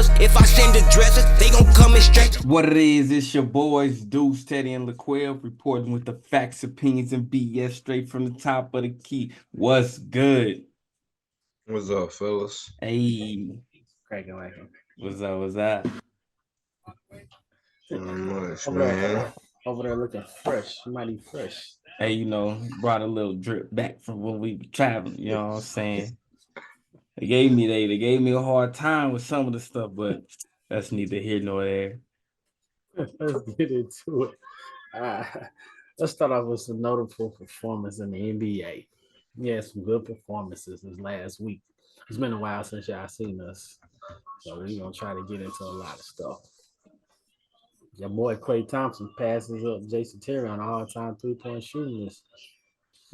rappers. If I send the dressers, they gon' come and stretch. What it is, it's your boys, Deuce, Teddy, and LaQuille, reporting with the facts, opinions, and BS straight from the top of the key. What's good? What's up, fellas? Hey, Cracking like him. what's up, what's up? Not much, Over there, man. over there looking fresh, mighty fresh. Hey, brought a little drip back from when we were traveling, you know what I'm saying? They gave me a hard time with some of the stuff, but that's neither here nor there. Let's get into it. Uh, let's start off with some notable performance in the NBA. Yeah, some good performances this last week. It's been a while since y'all seen us, so we're gonna try to get into a lot of stuff. Your boy Klay Thompson passes up Jason Terry on all-time three-point shooting list.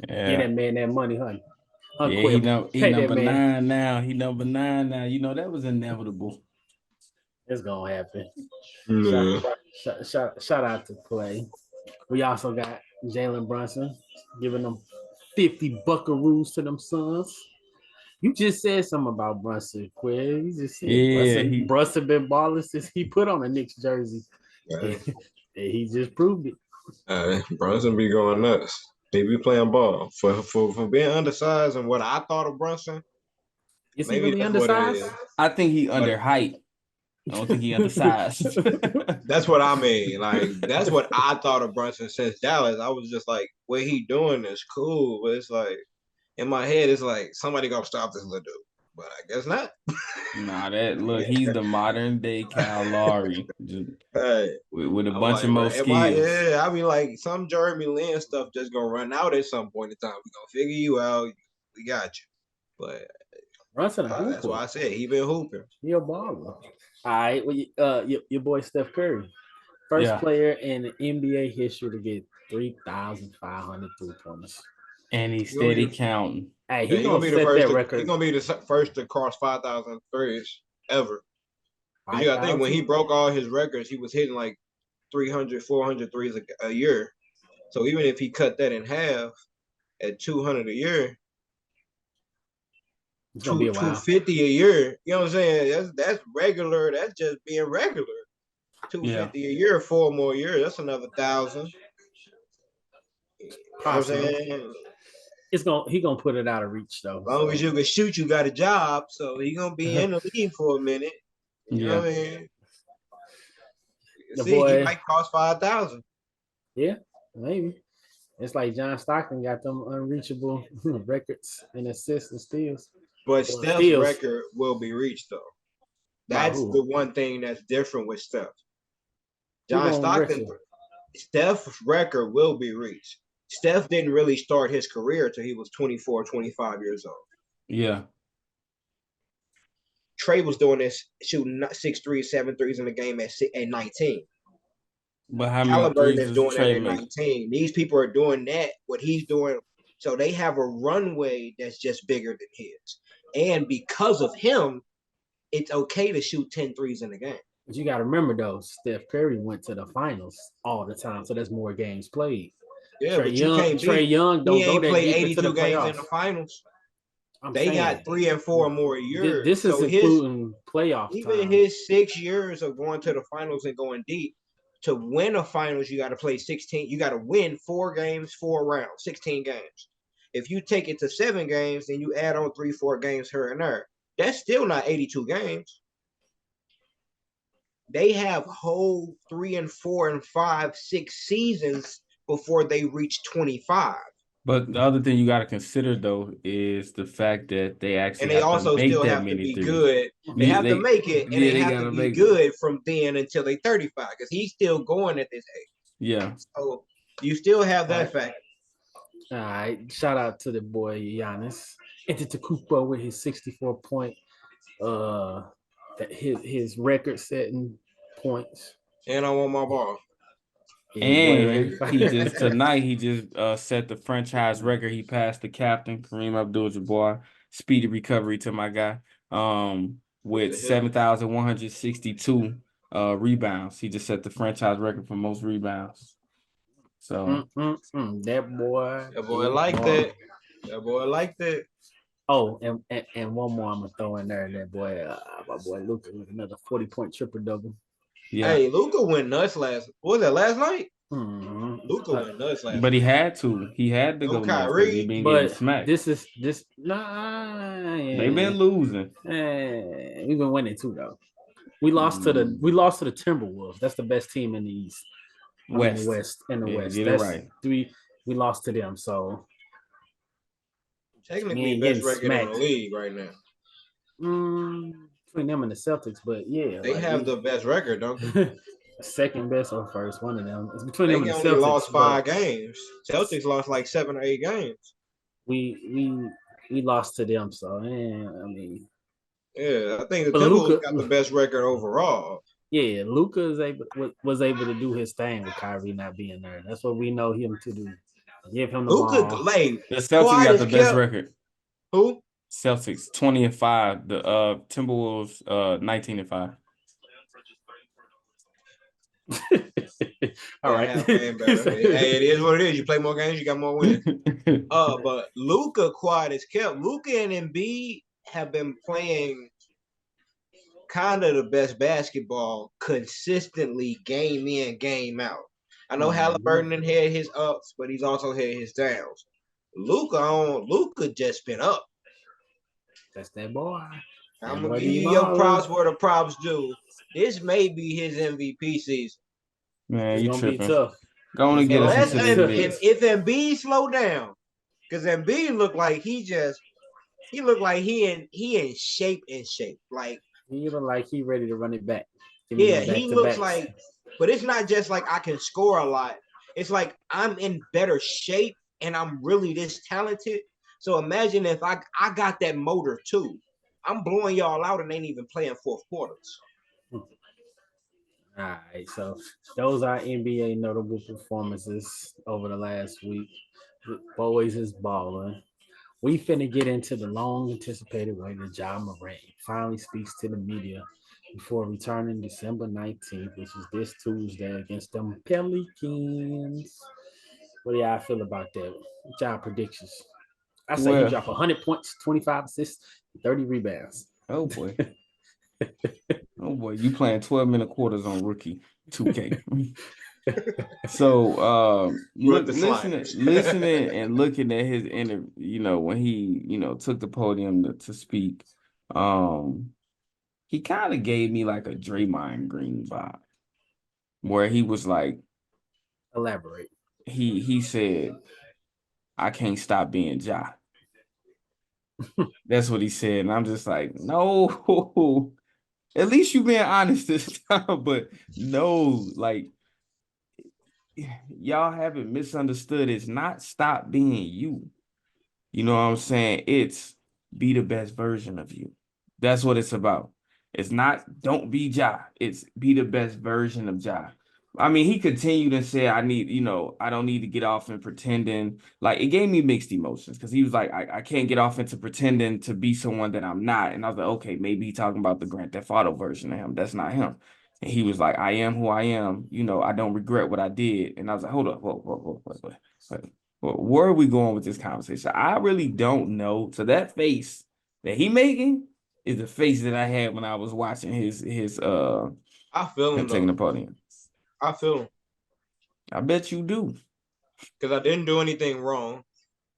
Get Yeah. that man that money, honey. Yeah, he Pay that number man. 9 now. He number 9 now. That was inevitable. It's gonna happen. Yeah. Shout out to Clay. We also got Jalen Brunson giving them 50 buckaroos to them Suns. You just said something about Brunson, Quill. You just said Yeah, Brunson been balling since he put on a Knicks jersey. And he just proved it. Brunson be going nuts. He be playing ball for being undersized and what I thought of Brunson. Is he Maybe really that's what it undersized? is. I think he under height. I don't think he undersized. That's what I mean. Like that's what I thought of Brunson since Dallas. I was just like, what he doing is cool, but it's like in my head, it's like somebody gonna stop this little dude. But I guess not. He's the modern day Kyle Lowry, just Hey, with a I'm bunch like, of more bro, skills. I mean, like some Jeremy Lin stuff just gonna run out at some point in time. We gonna figure you out. We got you. But Brunson a that's why I said he been hooping. He a baller. All right, well, your boy Steph Curry, first Yeah. player in NBA history to get 3,500 3-pointers. And he's steady counting. Hey, Yeah, he gonna be set the first. that record. He's gonna be the first to cross 5,000 threes ever. 'Cause you gotta think 5,000? when he broke all his records, he was hitting like 300, 400 threes a year. So even if he cut that in half at 200 a year, It's gonna be a while. 250 a year. You know what I'm saying? That's regular. That's just being regular. 250 a year, 4 more years. That's another 1,000. You know what I'm saying? He gonna put it out of reach though. As long as you can shoot, you got a job. So he gonna be in the league for a minute. You know what I mean? He might cross 5,000. Yeah, maybe. It's like John Stockton got them unreachable records in assists and steals. But Steph's record will be reached though. That's the one thing that's different with Steph. Steph's record will be reached. Steph didn't really start his career until he was 24, 25 years old. Yeah. Trey was doing this, shooting 6 threes, 7 threes in the game at 19. But how many threes is doing Trey that at 19. These people are doing that, what he's doing. So they have a runway that's just bigger than his. And because of him, it's okay to shoot 10 threes in a game. But you got to remember, though, Steph Curry went to the finals all the time, so there's more games played. Yeah, but you can't Trey Young don't go that deep into the games playoffs. in the finals. I'm they saying, got 3 and 4 more a year. This is including playoff even time. His 6 years of going to the finals and going deep. To win a finals, you got to play 16. You got to win 4 games, 4 rounds, 16 games. If you take it to 7 games, then you add on 3, 4 games here and there. That's still not 82 games. They have whole 3 and 4 and 5, 6 seasons before they reach 25. But the other thing you got to consider though is the fact that they actually and they also still have to be good. They have to make it, and they have to be good from then until they 35, because he's still going at this age. Yeah. So you still have that fact. All right. Shout out to the boy Giannis Antetokounmpo with his 64-point, his record-setting points. And I want my ball. And he just set the franchise record. He passed the captain, Kareem Abdul-Jabbar. Speedy recovery to my guy. With 7,162 rebounds. He just set the franchise record for most rebounds. So that boy like that. That boy like that. Oh, and one more I'm gonna throw in there. That boy, my boy Luka with another 40-point triple double. Yeah, Hey, Luca went nuts what was that last night? Mm-hmm. Luca went nuts last but he night. had to. He had to No go nuts because he Kyrie, been getting But smacked. this nah. They been losing. We've been winning too though. We lost to the Timberwolves. That's the best team in the East. I mean the West. West in the Yeah, West. get it That's right. we lost to them. So we technically ain't best getting record in the smacked. league right now. Between them and the Celtics, but yeah, They like have the best record, don't they? second best or first, one of them. It's between them They and the only Celtics, lost but 5 games. Celtics lost like 7 or 8 games. we lost to them. So I mean, Yeah, I think the but Timberwolves Luca, got the best record overall. yeah, Luca was able to do his thing with Kyrie not being there. That's what we know him to do. Give him the Luca, ball. like, The Celtics quiet got as the best kept. record. Who? Celtics 20-5. The Timberwolves 19-5. All Yeah, right. half game better. Hey, it is what it is. You play more games, you got more wins. But Luca, quiet as kept. Luca and Embiid have been playing kind of the best basketball consistently, game in, game out. I know Halliburton had his ups, but he's also had his downs. Luca just been up. That's that boy. I'm That gonna boy give be you your balling. props where the props due. This may be his MVP season. Man, It's you gonna be tripping. tough. Go on and get us Unless into this if bitch. Embiid slow down, because Embiid looked like he looked like he in shape Like, He look like he ready to run it back. Give me yeah, them he back to looks backs. like, but it's not just like I can score a lot. It's like I'm in better shape and I'm really this talented. So imagine if I got that motor too. I'm blowing y'all out and ain't even playing fourth quarters. All right, so those are NBA notable performances over the last week. The boys is balling. We finna get into the long anticipated way that Ja Morant finally speaks to the media before returning December 19th, which is this Tuesday against them Pelicans. What do y'all feel about that? Ja predictions. I say he Well, drop 100 points, 25 assists, 30 rebounds. oh boy. Oh boy, you playing 12-minute quarters on rookie 2K. So With the sliders. listening and looking at his interview, when he, took the podium to speak, he kind of gave me like a Draymond Green vibe, where he was like, Elaborate. he said, I can't stop being Ja. That's what he said. And I'm just like, no, at least you being honest this time, but no, like, y'all haven't misunderstood. It's not stop being you. You know what I'm saying? It's be the best version of you. That's what it's about. It's not don't be Ja. It's be the best version of Ja. I mean, he continued and said, I don't need to get off and pretending. Like, it gave me mixed emotions because he was like, I can't get off into pretending to be someone that I'm not. And I was like, okay, maybe he's talking about the Grand Theft Auto version of him. That's not him. And he was like, I am who I am. I don't regret what I did. And I was like, hold up, whoa. Well, where are we going with this conversation? I really don't know. So that face that he making is the face that I had when I was watching his I feel him him taking though. the podium. I feel him I bet you do. because I didn't do anything wrong,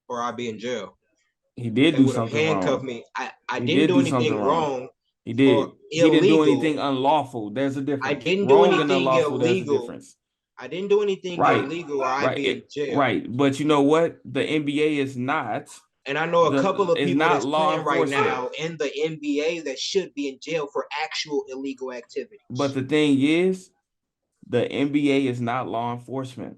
or I'd be in jail. He did They do would have something handcuffed wrong. me. I He didn't did do do something anything wrong. wrong He or did. He didn't do illegal. anything unlawful. There's a I difference. didn't do Wrong and anything unlawful, there's a illegal. difference. I didn't do anything Right. illegal, or I'd Right. be in jail. Right. But you know what? The NBA is not. And I know a couple of It's people not that's law playing right enforcement. now in the NBA that should be in jail for actual illegal activities. But the thing is, the NBA is not law enforcement.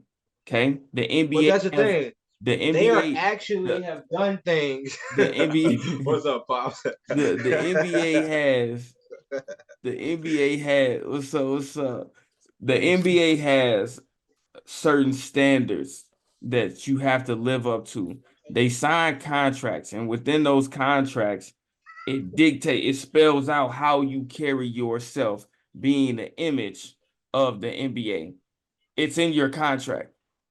Okay? The NBA But that's the thing. The NBA They are actually have done things. The NBA What's up, Pops? the NBA has what's up? The NBA has certain standards that you have to live up to. They sign contracts, and within those contracts, it spells out how you carry yourself, being the image of the NBA. It's in your contract.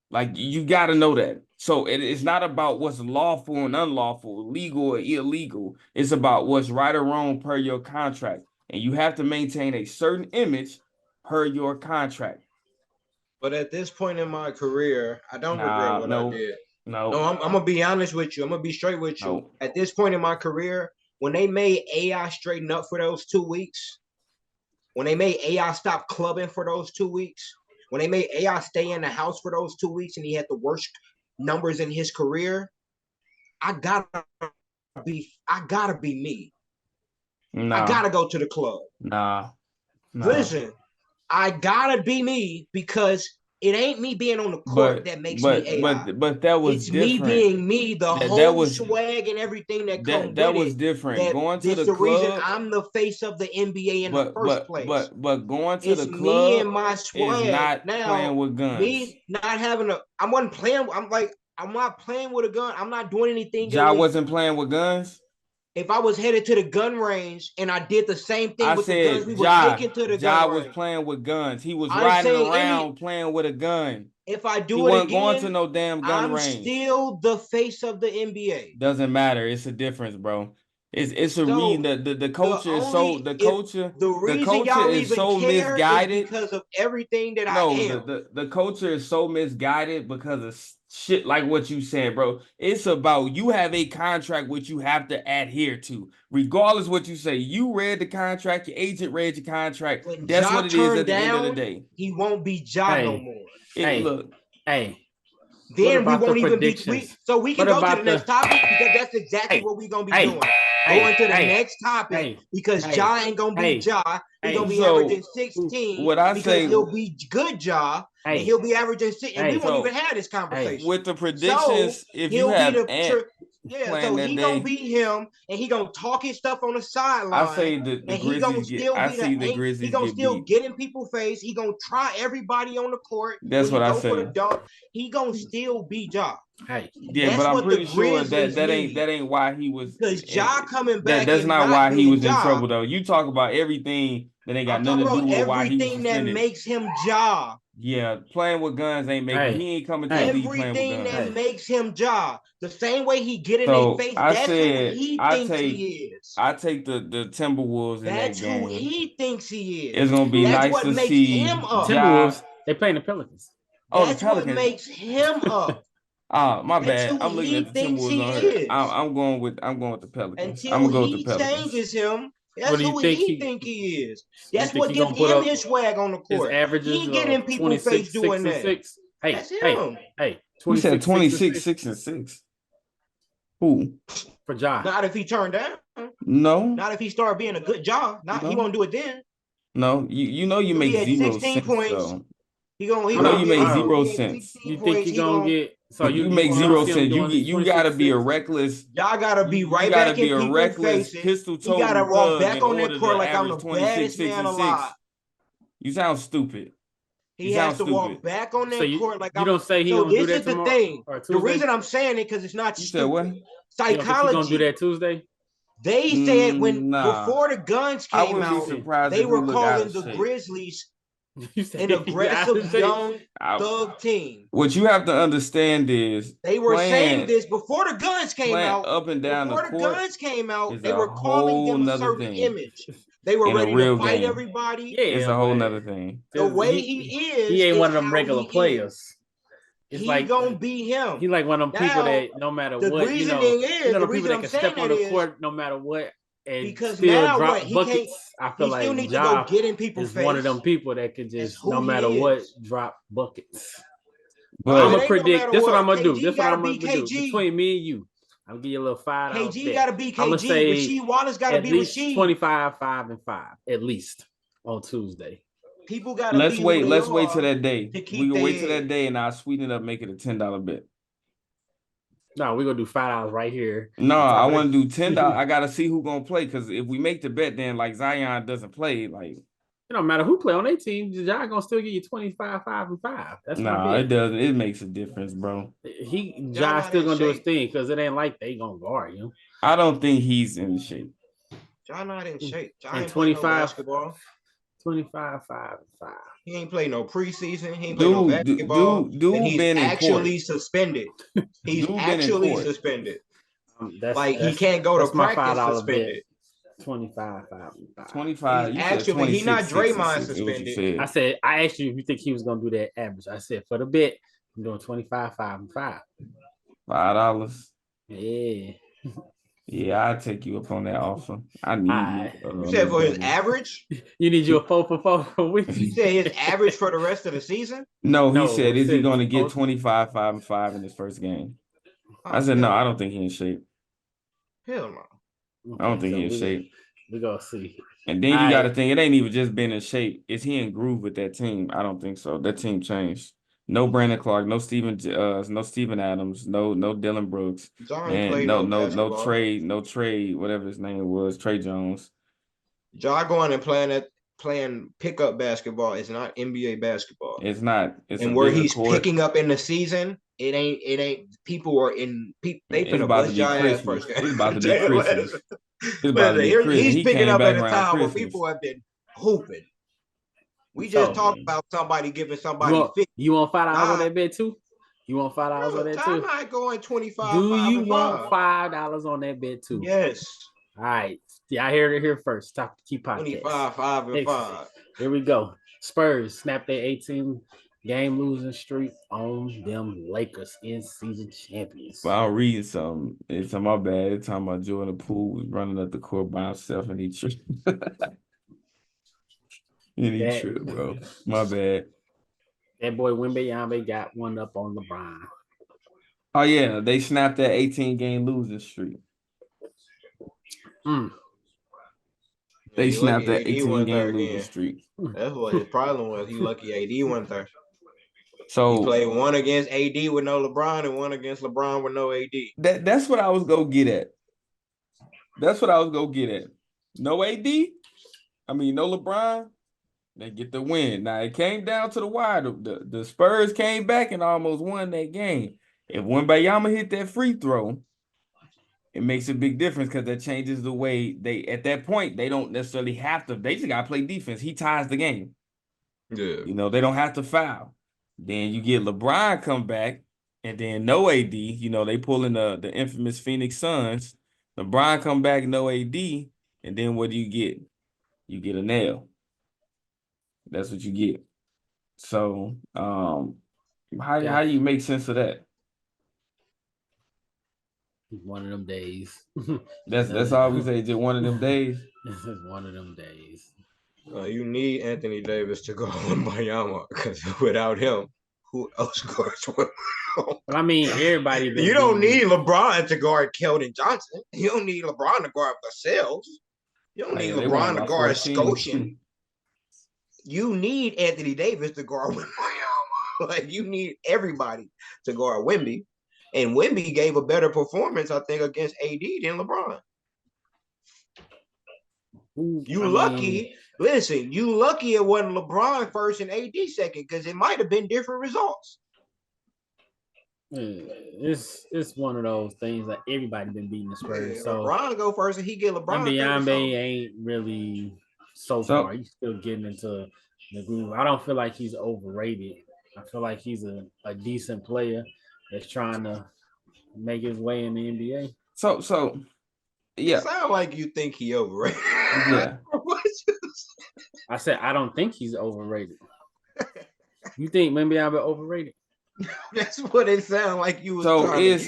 Like, you got to know that. So it is not about what's lawful and unlawful, legal or illegal. It's about what's right or wrong per your contract. And you have to maintain a certain image per your contract. But at this point in my career, I don't regret what I did. No, I'm gonna be honest with you. I'm gonna be straight with you. At this point in my career, when they made AI straighten up for those 2 weeks, when they made AI stop clubbing for those 2 weeks, when they made AI stay in the house for those 2 weeks, and he had the worst numbers in his career, I gotta be me. I gotta go to the club. Listen, I gotta be me because it ain't me being on the court that makes me AI. But that was different. Me being me, the whole swag and everything that comes with it. That was different. Going to the club, reason I'm the face of the NBA in the first place. But going to the club, me and my swag. is not now, playing with guns. Me not having I'm not playing with a gun. I'm not doing anything. Ja wasn't playing with guns. If I was headed to the gun range and I did the same thing with the guns, we were taking to the gun range. Ja was playing with guns. He was riding around playing with a gun. If I do he it wasn't again, going to no damn gun range. I'm still the face of the NBA. Doesn't matter. It's a difference, bro. It's a reason the culture is so misguided because of everything that I am. The culture is so misguided because of shit like what you said, bro. It's about you have a contract which you have to adhere to, regardless what you say. You read the contract, your agent read your contract. That's what it is at the end of the day. He won't be Ja no more. Look. Then we won't even be so we can go to the next topic because that's exactly what we're gonna be doing. Going to the next topic because Ja ain't gonna be Ja. He's gonna be averaging 16. What I say, he'll be good Ja, and he'll be averaging 6. And we won't even have this conversation. With the predictions, if you have so he gonna beat him, and he gonna talk his stuff on the sideline. I say the Grizzlies he gonna still get in people's face. He gonna try everybody on the court. That's what I say. He gonna still beat Ja. Yeah, but I'm pretty sure that ain't why he was. Because Ja coming back. That's not why he was in trouble though. You talk about everything that ain't got nothing to do with why he was everything that makes him Ja. Yeah, playing with guns ain't making. He ain't coming to the league playing with guns. Everything that makes him Ja. The same way he get in their face. That's who he thinks he is. I take the Timberwolves in that game. That's who he thinks he is. It's gonna be nice to see Timberwolves. They playing the Pelicans. Oh, the Pelicans. What makes him up. My bad. I'm looking at the Timberwolves. I'm going with the Pelicans. I'm gonna go with the Pelicans. Changes him. That's who he think he is. That's what gives him his swag on the court. He getting people face doing that. Hey, who said 26, 6 and 6? Who? For Ja. Not if he turned down. No. Not if he started being a good Ja. He won't do it then. No, you know you make 0 sense. Points. So. You make 0 sense. You think he gonna get? So you make 0 sense. You gotta be a reckless. Y'all gotta be right back in people's faces. Pistol toe. You gotta walk back on that court like I'm the baddest man alive. You sound stupid. He has to walk back on that court like I'm. You don't say he gonna do that tomorrow. This is the thing. The reason I'm saying it because it's not stupid. You said what? Psychology. You gonna do that Tuesday? They said before the guns came out, they were calling the Grizzlies an aggressive young thug team. What you have to understand is they were saying this before the guns came out. Up and down before the guns came out, they were calling them a certain image. They were ready to fight everybody. Yeah, it's a whole nother thing. The way he ain't one of them regular players. He's gonna be him. He's like one of them people that no matter what, the people that can step on the court no matter what and because still now drop buckets. I feel like need to go get in people's face. One of them people that could just no matter what drop buckets. But I'm gonna predict. This is what I'm gonna do. This is what I'm gonna do. Between me and you, I'm gonna give you a little $5. KG gotta be KG. I'm gonna say Rasheed Wallace gotta be Rasheed. 25, 5 and 5 at least on Tuesday. People gotta. Let's wait till that day. We can wait till that day, and I'll sweeten it up, make it a $10 bet. No, we're gonna do $5 right here. No, I want to do $10. I gotta see who gonna play because if we make the bet, then like Zion doesn't play, like it don't matter who play on their team. John gonna still give you 25, 5 and 5. That's it doesn't. It makes a difference, bro. John still gonna do his thing because it ain't like they gonna guard you. I don't think he's in shape. John not in shape. John and 25 basketball. 25, 5, and 5. He ain't played no preseason. He ain't played no basketball. And Dude he's been in court. actually suspended. He's Dude been in actually court. suspended. That's Like he can't go to that's my practice $5 suspended. bet. 25, 5, and 5. 25. He's You said actually 26, he's not 6 Draymond and 6. Is what you suspended. said. I asked you if you think he was gonna do that average. I said for the bet, I'm doing 25, 5, and 5. $5. Yeah. Yeah, I'll take you up on that offer. I need Alright. You said for his average? You need you a 4 for 4 for a week. You said his average for the rest of the season? No, he No, said, is he said- going to get 25, 5, and 5 in his first game? Oh, I said, no, hell I don't think he in shape. Hell no. I don't think he in shape. We're gonna see. And then you got to think, it ain't even just being in shape. Is he in groove with that team? I don't think so. That team changed. No Brandon Clark, no Steven Adams, no Dylan Brooks, John and played no basketball. Trey, whatever his name was, Trey Jones. John going and playing pickup basketball is not NBA basketball. It's not. It's and a where bigger he's court. picking up in the season, it ain't. People are in. They It's finna about bust to be your ass Christmas. first game. It's about to be Christmas. It's about to be Listen, Christmas. he's He picking came up back at a around time where Christmas. people have been hooping. We just talked about somebody giving somebody you want $5 on Nah. that bet too? You want $5 on that I'm too? not going 25. Do 5 you and want 5? $5 on that bet too? Yes. All right. Yeah, I heard it here first. Top Key Podcast. 25, 5 and 5. Here we go. Spurs snap their 18-game losing streak on them Lakers in-season champions. Well, I'm reading something. It's on my bad. It's talking about Jordan Poole was running up the court by himself and he tripped. Tripped, bro. My bad. That boy Wembanyama got one up on LeBron. Oh, yeah. They snapped that 18-game losing streak. They snapped that 18-game losing streak. That's what his problem was. He lucky AD went there. So he played one against AD with no LeBron and one against LeBron with no AD. That's what I was gonna get at. No AD. I mean, no LeBron. They get the win. Now it came down to the wire. The Spurs came back and almost won that game. If Wembanyama hit that free throw, it makes a big difference because that changes the way they. At that point, they don't necessarily have to. They just gotta play defense. He ties the game. Yeah. They don't have to foul. Then you get LeBron come back, and then no AD. They pull in the infamous Phoenix Suns. LeBron come back, no AD, and then what do you get? You get a nail. That's what you get. So, how do you make sense of that? One of them days. That's all we say. Just one of them days. This is one of them days. You need Anthony Davis to go on Wembanyama because without him, who else guards Wembanyama? But I mean, everybody. You don't need LeBron to guard Keldon Johnson. You don't need LeBron to guard Vassell. You don't need LeBron to guard Scotian. You need Anthony Davis to guard Wembanyama. Like you need everybody to guard Wemby. And Wemby gave a better performance, I think, against AD than LeBron. You lucky it wasn't LeBron first and AD second because it might have been different results. It's one of those things that everybody been beating the Spurs. Yeah, so LeBron go first and he get LeBron. Wembanyama ain't really so far. He's still getting into the groove. I don't feel like he's overrated. I feel like he's a decent player that's trying to make his way in the NBA. So yeah. It sounds like you think he overrated. Yeah. I said I don't think he's overrated. You think Wembanyama overrated? That's what it sounds like you was. So is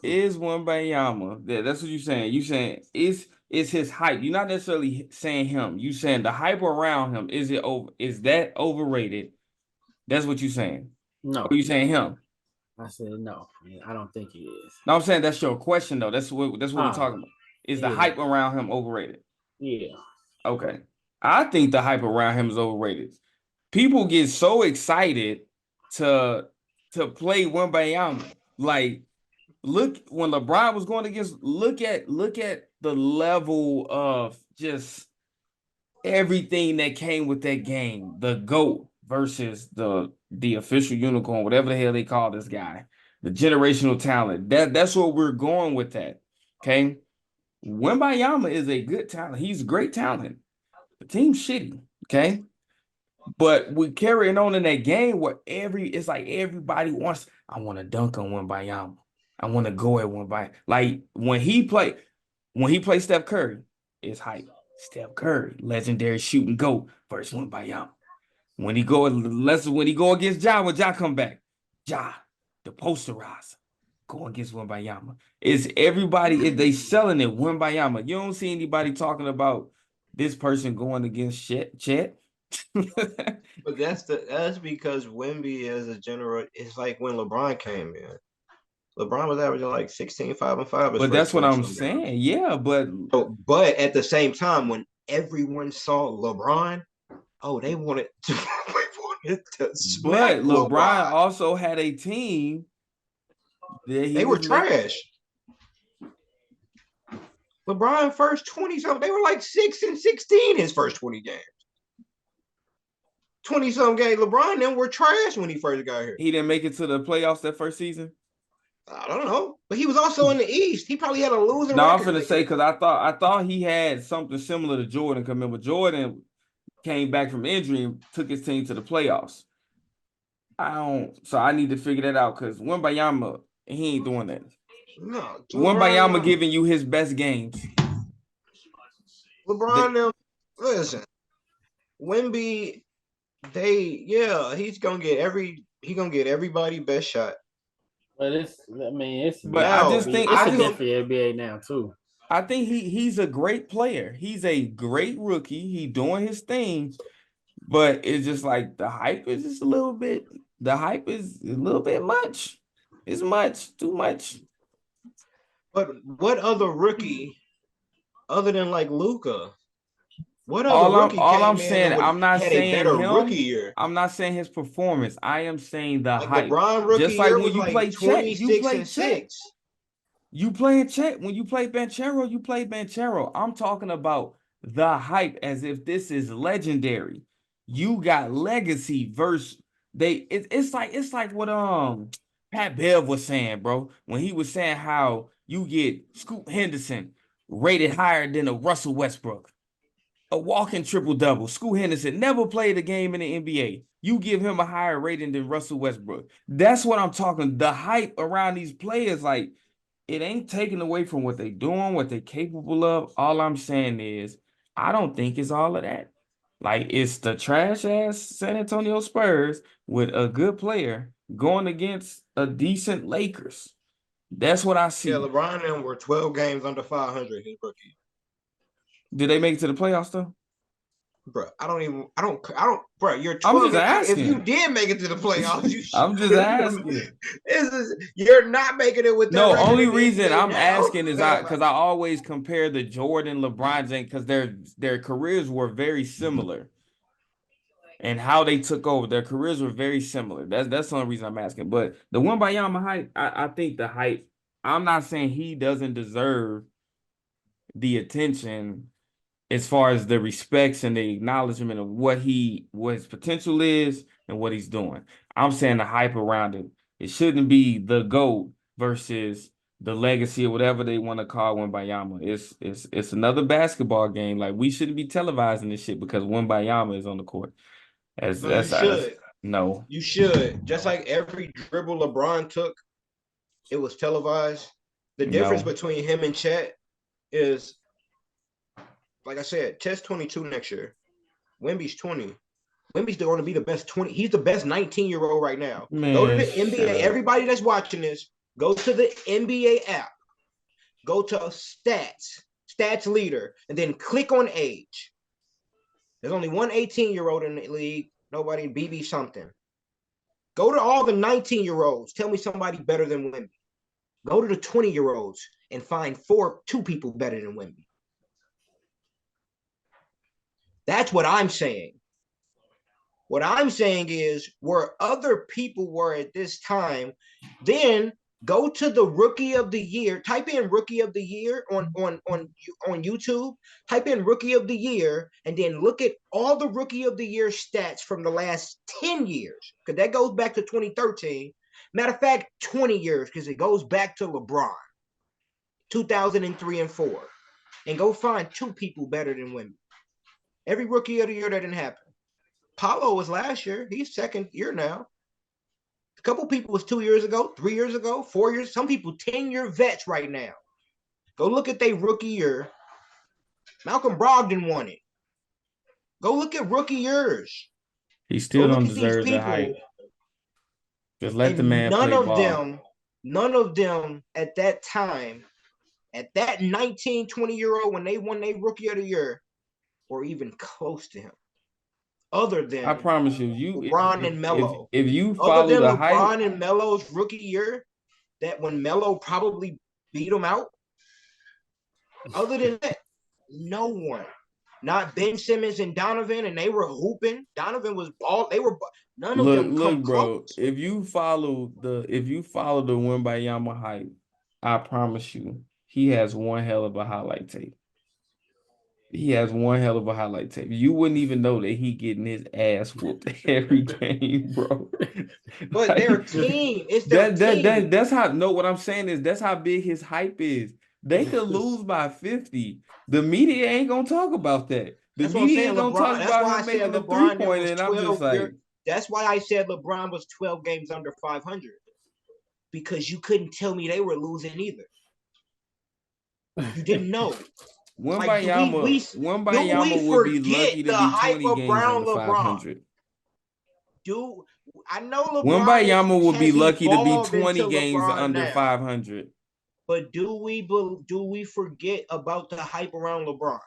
Wembanyama? That's what you're saying. You saying is his hype? You're not necessarily saying him. You saying the hype around him. Is that overrated? That's what you're saying. No. Or you saying him? I said no. I don't think he is. No, I'm saying that's your question though. That's what we're talking about. Is the hype around him overrated? Yeah. Okay. I think the hype around him is overrated. People get so excited to play Wembanyama. Like, look when LeBron was going against. Look at the level of just everything that came with that game. The GOAT versus the official unicorn, whatever the hell they call this guy. The generational talent. That's what we're going with that. Okay. Wembanyama is a good talent. He's great talent. The team's shitty. Okay. But we carrying on in that game where it's like everybody wants, I want to dunk on Wembanyama. I want to go at Wembanyama. Like when he played Steph Curry, it's hype. Steph Curry, legendary shooting GOAT versus Wembanyama. When he go against Ja, when Ja come back, Ja, the posterizer, go against Wembanyama. It's everybody, they selling it Wembanyama. You don't see anybody talking about this person going against Chet. But that's because Wemby as a general, it's like when LeBron came in. LeBron was averaging like 16, 5 and 5 his But first that's what 20 I'm some games. saying. Yeah, but But at the same time, when everyone saw LeBron, they wanted to smack LeBron LeBron. also had a team that he They were was making. trash. LeBron first 20 something, they were like 6 and 16 his first 20 games. 20 some games. LeBron them were trash when he first got here. He didn't make it to the playoffs that first season. I don't know, but he was also in the East. He probably had a losing No, I'm record. finna say because I thought he had something similar to Jordan. Because remember, Jordan came back from injury and took his team to the playoffs. So I need to figure that out because Wembanyama, he ain't doing that. No, Wembanyama giving you his best games. LeBron, listen, Wemby, he's gonna get everybody best shot. But it's But I just think it's a different NBA now too. I think he's a great player. He's a great rookie. He doing his thing, but it's just like the hype is just a little bit. The hype is a little bit much. It's too much. But what other rookie, other than like Luka, what other All rookie I'm came saying, in I'm not had saying a better him. rookie year? I'm not saying his performance. I am saying the Like hype. LeBron rookie Just like year when was you like play Chet, you 26 play and Chet. 6. You playing Chet. When you play Banchero, you play Banchero. I'm talking about the hype as if this is legendary. You got legacy versus it's like what Pat Bev was saying, bro, when he was saying how you get Scoot Henderson rated higher than a Russell Westbrook. A walking triple-double. Scoot Henderson never played a game in the NBA. You give him a higher rating than Russell Westbrook. That's what I'm talking. The hype around these players, like, it ain't taken away from what they doing, what they capable of. All I'm saying is, I don't think it's all of that. Like, it's the trash-ass San Antonio Spurs with a good player going against a decent Lakers. That's what I see. Yeah, LeBron and them were 12 games under 500 his rookie. Did they make it to the playoffs, though? Bro, bro, you're 12. I'm just asking. If you did make it to the playoffs, you should. I'm just asking. You're not making it with that. No, record only in the reason NBA I'm now. asking is because I always compare the Jordan LeBron James because their careers were very similar. And how they took over, their careers were very similar. That's the only reason I'm asking. But the Wembanyama hype, I think the hype, I'm not saying he doesn't deserve the attention as far as the respects and the acknowledgement of what his potential is and what he's doing. I'm saying the hype around it. It shouldn't be the GOAT versus the legacy or whatever they want to call Wembanyama. It's another basketball game. Like, we shouldn't be televising this shit because Wembanyama is on the court. No. You should. Just like every dribble LeBron took, it was televised. The difference between him and Chet is, like I said, Chet's 22 next year. Wemby's 20. Wemby's going to be the best 20. He's the best 19-year-old right now. Man, go to the NBA. Everybody that's watching this, go to the NBA app. Go to stats leader, and then click on age. There's only one 18-year-old in the league. Nobody, BB something. Go to all the 19-year-olds. Tell me somebody better than Wemby. Go to the 20-year-olds and find two people better than Wemby. That's what I'm saying. What I'm saying is where other people were at this time, then go to the Rookie of the Year. Type in Rookie of the Year on YouTube. Type in Rookie of the Year and then look at all the Rookie of the Year stats from the last 10 years, because that goes back to 2013. Matter of fact, 20 years, because it goes back to LeBron, 2003 and 4. And go find two people better than Wemby. Every Rookie of the Year that didn't happen. Paulo was last year. He's second year now. A couple people was 2 years ago, 3 years ago, 4 years. Some people 10-year vets right now. Go look at their rookie year. Malcolm Brogdon won it. Go look at rookie years. He Go still look don't at these deserve the people, hype. Just let the and man none play of ball. them at that time, at that 19, 20-year-old when they won their rookie of the year, were even close to him. Other than I promise you, LeBron and Melo. if you Other follow than the hype, LeBron and Melo's rookie year, that when Melo probably beat him out. Other than that, no one. Not Ben Simmons and Donovan, and they were hooping. Donovan was ball. They were none of them look, come bro. close. If you follow the Wembayama hype, I promise you, he has one hell of a highlight tape. He has one hell of a highlight tape. You wouldn't even know that he getting his ass whooped every game, bro. But Like, their team, it's their team. that's how. No, what I'm saying is that's how big his hype is. They could lose by 50. The media ain't gonna talk about that. The That's what I'm media saying. ain't gonna LeBron. talk That's about why I him said making the LeBron then 3-pointer, was and I'm just 12. like, That's why I said LeBron was 12 games under 500, because you couldn't tell me they were losing either. You didn't know. Like, do we Wembayama would be forget lucky to the be hype 20 games around under LeBron? 500. I know LeBron Wembayama would be has lucky to be evolved 20 into games LeBron under now, 500. but do we forget about the hype around LeBron?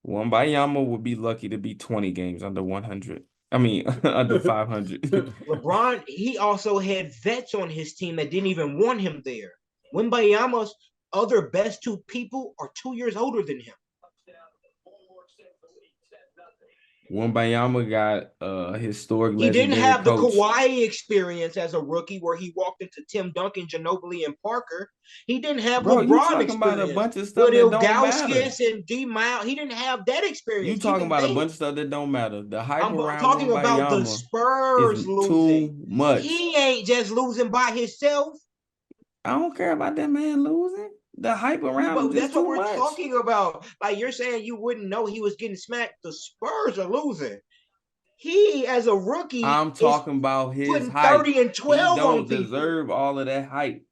Wembayama would be lucky to be 20 games under 100. I mean, under 500. LeBron, he also had vets on his team that didn't even want him there. Wembayama's other best two people are 2 years older than him. Wembayama got a historic He didn't legendary have the coach. Kawhi experience as a rookie where he walked into Tim Duncan, Ginobili, and Parker. He didn't have Bro, you LeBron talking about a experience bunch of stuff with that don't matter. Ilgauskas and D. Miles. He didn't have that experience. You talking Even about a they, bunch of stuff that don't matter. The hype I'm around talking about the Wembayama is Spurs losing. too much. He ain't just losing by himself. I don't care about that man losing. The hype around him But just that's what too we're much. talking about. Like, you're saying you wouldn't know he was getting smacked. The Spurs are losing. He, as a rookie, I'm talking about his putting hype. 30 and 12 He on don't people. deserve all of that hype.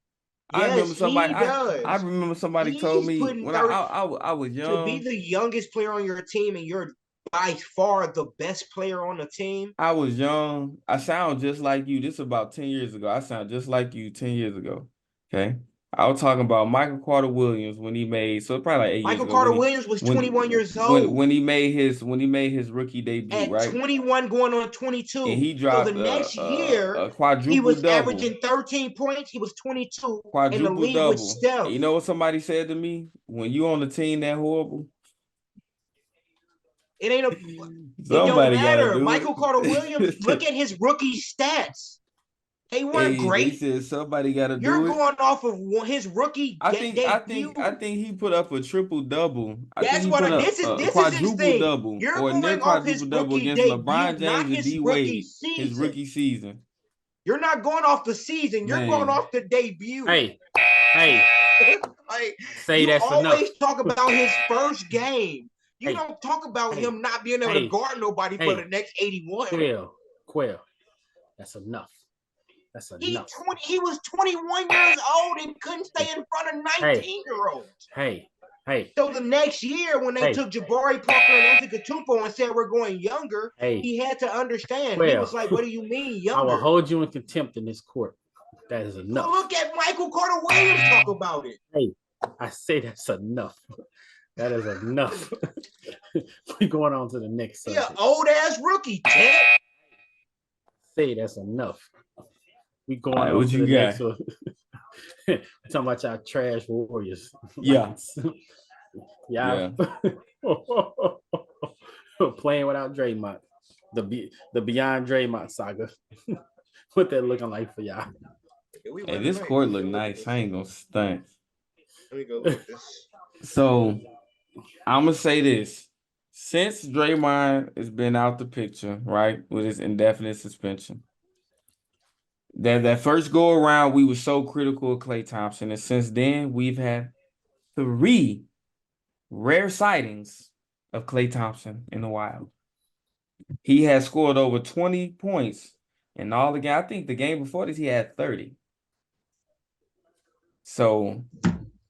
Yes, I remember somebody. he does. I remember somebody He's told me putting when 30 I was young. to be the youngest player on your team, and you're by far the best player on the team. I was young. I sound just like you. This is about 10 years ago. I sound just like you 10 years ago. Okay. I was talking about Michael Carter Williams when he made, so probably like 8 years Michael ago Carter Williams was 21 years old when he made his rookie debut, at right? 21 going on And 22. he So the dropped next year, a he quadruple was double. averaging 13 points. He was 22 in the Quadruple league with double. Steph. And you know what somebody said to me? When you on the team that horrible, It ain't it don't somebody gotta matter. do Michael it. Carter Williams, look at his rookie stats. They weren't Hey, they great. said somebody gotta You're do it. going off of his rookie debut. I think he put up a triple double. I think That's he what put up this a is his quadruple thing. double You're or near going off his quadruple double rookie against debut, LeBron not James and his D rookie Wade season. his rookie season. You're not going off the season. You're going Man. off the debut. Hey, Like, say you that's enough. always talk about his first game. You Hey, don't talk about hey, him not being able hey, to guard nobody for hey. the next 81. Quail. That's enough. That's enough. He was 21 years old and couldn't stay in front of 19-year-olds. Hey. So the next year, when they took Jabari Parker and Antetokounmpo and said we're going younger, he had to understand. He was like, "What do you mean younger?" I will hold you in contempt in this court. That is enough. Go look at Michael Carter Williams talk about it. Hey, I say that's enough. That is enough. We're going on to the next subject. Yeah, old ass rookie, Ted. Say that's enough. We going All right, on what to you the got? next one. We're talking about y'all trash Warriors. Yeah. Yeah. Playing without Draymond. The Beyond Draymond saga. What that looking like for y'all? Hey, this court look nice. I ain't gonna stunt. Let me go look at this. So I'm gonna say this. Since Draymond has been out the picture, right, with his indefinite suspension, that first go around, we were so critical of Klay Thompson, and since then we've had 3 rare sightings of Klay Thompson in the wild. He has scored over 20 points in all the game. I think the game before this, he had 30. So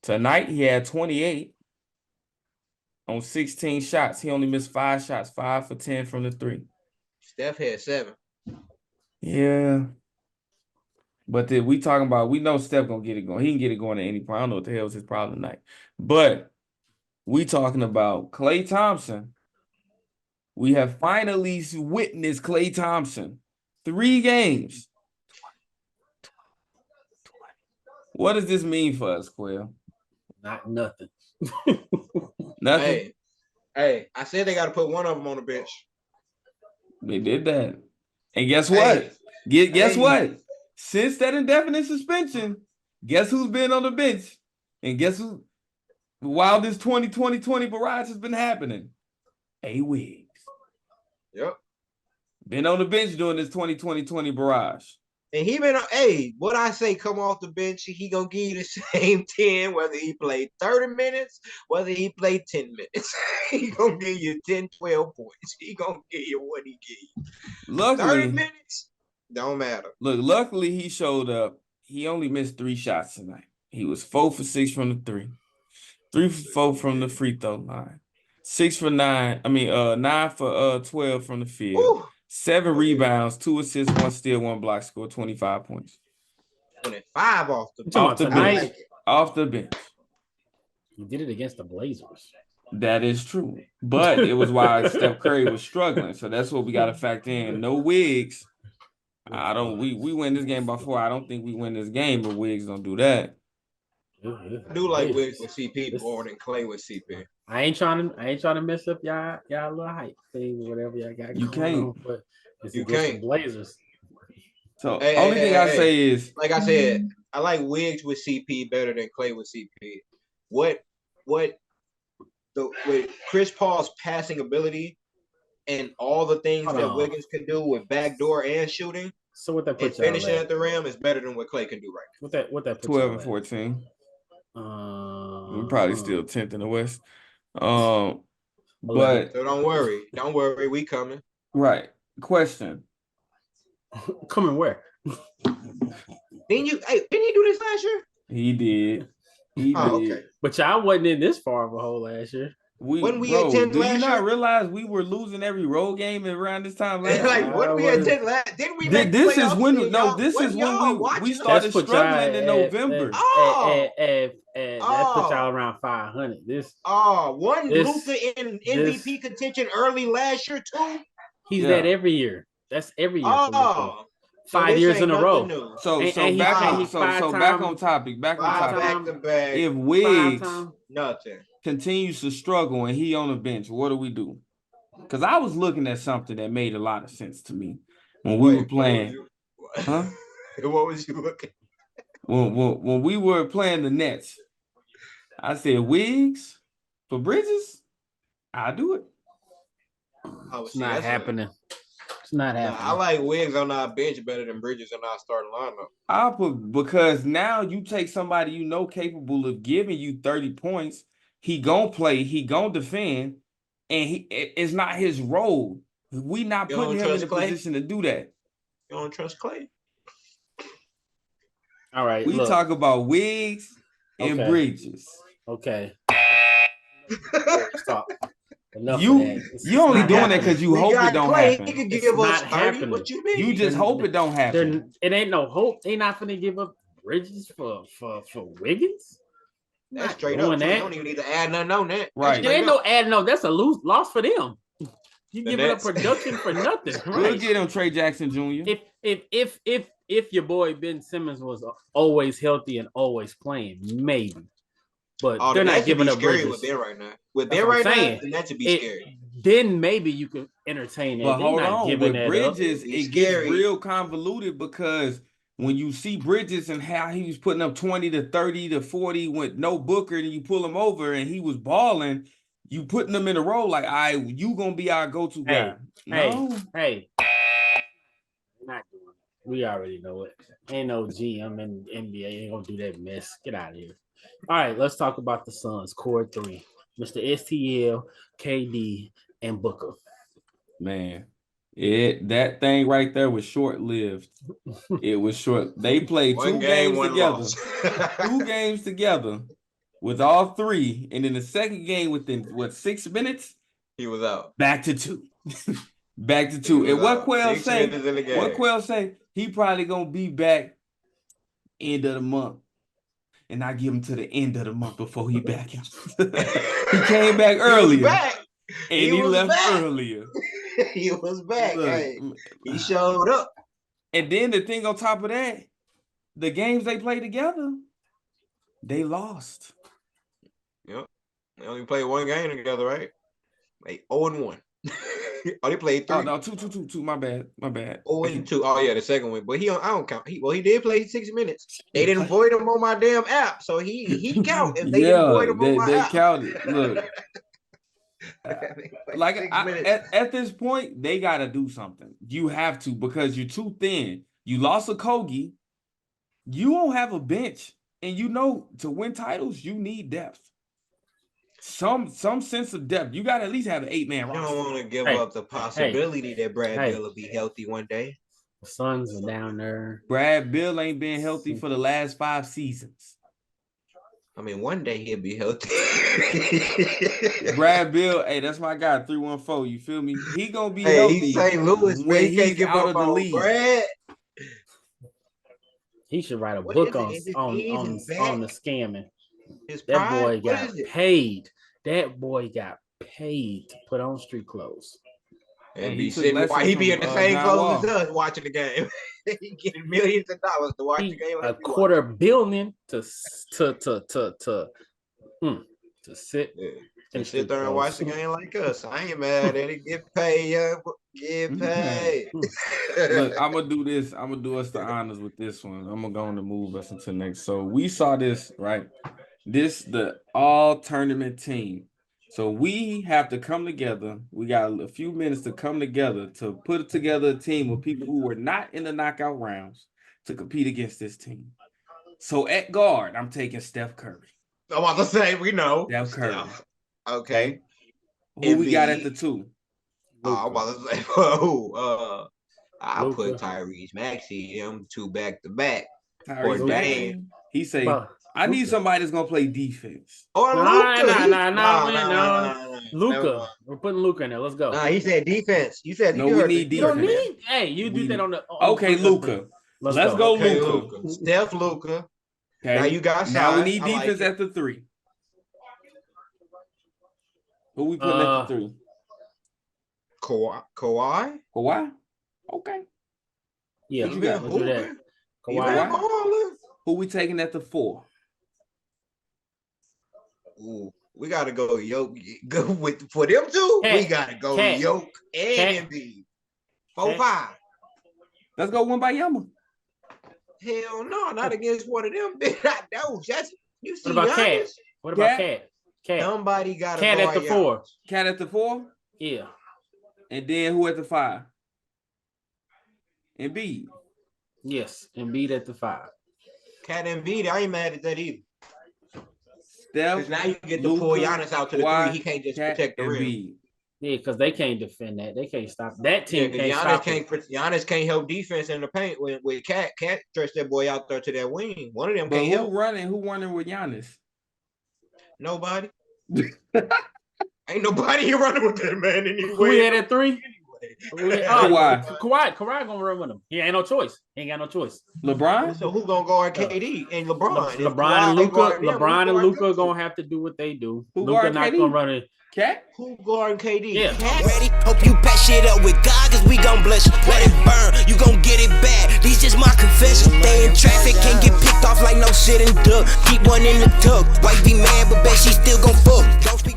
tonight he had 28 on 16 shots. He only missed 5 shots, 5 for 10 from the 3. Steph had 7. Yeah. But we talking about, we know Steph gonna get it going. He can get it going at any point. I don't know what the hell is his problem tonight. But we talking about Klay Thompson. We have finally witnessed Klay Thompson. 3 games. What does this mean for us, Quill? Not nothing. Nothing. Hey, I said they got to put one of them on the bench. They did that. And guess what? Guess what? Since that indefinite suspension, guess who's been on the bench? And guess who? While this 2020 barrage has been happening, Wiggs. Yep. Been on the bench during this 2020 barrage. And he been, what I say, come off the bench, he gonna give you the same 10, whether he played 30 minutes, whether he played 10 minutes. He gonna give you 10, 12 points. He gonna give you what he give you. Luckily, 30 minutes, don't matter. Look, luckily he showed up. He only missed 3 shots tonight. He was 4 for 6 from the 3. 3 for 4 from the free throw line. 6 for 9. 9 for 12 from the field. Ooh. 7 rebounds, 2 assists, 1 steal, 1 block, scored 25 points. 25 off the bench. Off the bench. He did it against the Blazers. That is true. But it was while Steph Curry was struggling. So that's what we got to factor in. No Wiggs. We win this game by 4. I don't think we win this game, but Wiggs don't do that. I do like Wiggs with CP more than Klay with CP. I ain't trying to mess up y'all little hype thing or whatever y'all got. You can't. On, but it's you can't. can't. The Blazers. So only thing I say is, like I said, I like Wiggs with CP better than Klay with CP. With Chris Paul's passing ability and all the things that Wiggins can do with backdoor and shooting. So what that put and finishing at the rim is better than what Klay can do right now. What that 12 and 14. We're probably still 10th in the West. But so don't worry, we coming. Right. Question. Coming where? Didn't he do this last year? He did. Okay. But y'all wasn't in this far of a hole last year. When we had 10 do you last not year? realize we were losing every road game around this time last year? Like when we had 10 last, didn't we make this is playoffs when when we started struggling in November. That put y'all around 500. Luther in MVP contention early last year too. He's that every year. That's every year. 5 years in a row. So back on topic. If Wiggs continues to struggle and he on the bench, what do we do? Because I was looking at something that made a lot of sense to me when we were playing. Huh? What was you looking? When we were playing the Nets, I said Wiggs for Bridges. I'll do it. It's not happening. It's not happening. I like Wiggs on our bench better than Bridges on our starting lineup. Because now you take somebody you know capable of giving you 30 points. He gonna play. He gonna defend, and it's not his role. We not putting him in a position to do that. You don't trust Klay? All right. We talk about Wiggs and Bridges. Okay. Stop. You only doing that because you hope it don't happen. He could give us 30. What you mean? You just hope it don't happen. It ain't no hope. They not finna give up Bridges for Wiggins. That's straight up. They don't even need to add nothing on that. Right. There ain't no add no. That's a loss for them. You giving up production for nothing. Right? We'll get him Trey Jackson Jr. If your boy Ben Simmons was always healthy and always playing, maybe. But they're not giving up Bridges. With Ben right now. With Ben right now, then that should be scary. Then maybe you could entertain it. But hold on, with Bridges, it gets real convoluted because when you see Bridges and how he was putting up 20 to 30 to 40 with no Booker, and you pull him over and he was balling, you putting them in a role like, you gonna be our go-to guy. Hey. Not doing it. We already know it. Ain't no GM in NBA. Ain't gonna do that mess. Get out of here. All right, let's talk about the Suns. Core 3. Mr. STL, KD, and Booker. Man, That thing right there was short-lived. It was short. They played One 2 game, games one together. loss. 2 games together with all 3. And in the second game, within 6 minutes, He was out. back to 2. Back to 2. And what Quell 6 say? minutes in the game. What Quell say? He probably gonna be back end of the month. And I give him to the end of the month before he back out. He came back earlier. He was back. And he left back. earlier. He was back. Look, Hey, he showed up. And then the thing on top of that, the games they played together, they lost. Yep. They only played 1 game together, right? Like 0-1. Oh, they played 3. Oh no, 2. My bad. 0-2. Oh yeah, the second one. But I don't count. He did play 6 minutes. They didn't void him on my damn app, so he count if they didn't void him on my they app. counted. Look, like 6 minutes. at this point, they got to do something. You have to, because you're too thin. You lost a Kogi. You don't have a bench, and to win titles, you need depth. Some sense of depth. You got to at least have an 8-man You roster. don't want to give up the possibility that Brad Bill will be healthy one day. The Suns are down there. Brad Bill ain't been healthy for the last 5 seasons. I mean, one day he'll be healthy. Brad Bill, hey, that's my guy, 314. You feel me? He gonna be healthy. He's St. Louis, when he can't he's give out up of the on league. Brad. He should write a What book is it? on Is it the scamming. His That prime? boy What got is it? paid. That boy got paid to put on street clothes. And he be took sitting, lessons he be from, in the same John clothes as Wall. us watching the game. He getting millions of dollars to watch the game. A Like we $250 million to sit. Yeah. in And sit street there and clothes. watch the game like us. I ain't mad at it. Get paid, young. Get paid. Look, I'm gonna do this. I'm gonna do us the honors with this one. I'm gonna go on to move us into next. So we saw this, right? The all tournament team. So we have to come together. We got a few minutes to come together to put together a team with people who were not in the knockout rounds to compete against this team. So at guard, I'm taking Steph Curry. I'm about to say, we know. Steph Curry. Okay. Who we got at Embiid. the 2? I'm about to say, who? I'll Luka. put Tyrese Maxey, them 2 back to back. Tyrese Or Maxey. Dame. He say, Well, I need Luka. somebody that's gonna play defense. Or Nah, Luka. nah. Luka. Never We're putting Luka in there. Let's go. Nah, he said defense. You said No, you we heard need the- You don't defense. need. Hey, you do that on the. Okay, Luka. Let's go. Okay, Luka. Luka. Steph Luka. Okay. Now you got Now we size. need I like defense it. at the 3. Who we putting at the 3? Kawhi. Kawhi? Okay. Yeah, What you we got? got to do that. He been Kawhi. balling. Who we taking at the 4? Ooh, we gotta go Yoke. Go with for them 2. Cat. We gotta go Cat. Yoke and Cat. Embiid. 4-5. Let's go Wembayama. Hell no, not against one of them. That's you see. What about Cat? Giannis? What about Cat? Cat? Cat. Somebody got to Cat go at the 4. Cat at the 4, Yeah. and then who at the 5? Embiid. Yes. And beat at the 5. Cat and Embiid. I ain't mad at that either. Steph. Because now you get to Luka, pull Giannis out to the Kawhi, 3. He can't just Cat, protect the rim. Embiid. Yeah, because they can't defend that. They can't stop that Yeah, team. 'cause can't stop it. Giannis can't help defense in the paint with Cat. Cat stretch that boy out there to that wing. One of them But can't who help. running? Who running with Giannis? Nobody. Ain't nobody here running with that man anyway. Who we had at 3? Kawhi. Kawhi gonna run with him. He ain't no choice. He ain't got no choice. LeBron? So who gonna guard KD and LeBron? If LeBron and Kawhi Luka. guard them, LeBron and who guard Luka them gonna two? have to do what they do. Who Luka guard not KD? gonna run it. Cat? Who guarding KD? Yeah. Cat? Ready? Hope you patch shit up with God, cause we gon' bless you. Let it burn, you gon' get it bad. These just my confession. They in traffic, can't get picked off like no shit and duck. Keep one in the tug. Wife be mad, but bet she still gon' fuck. Don't speak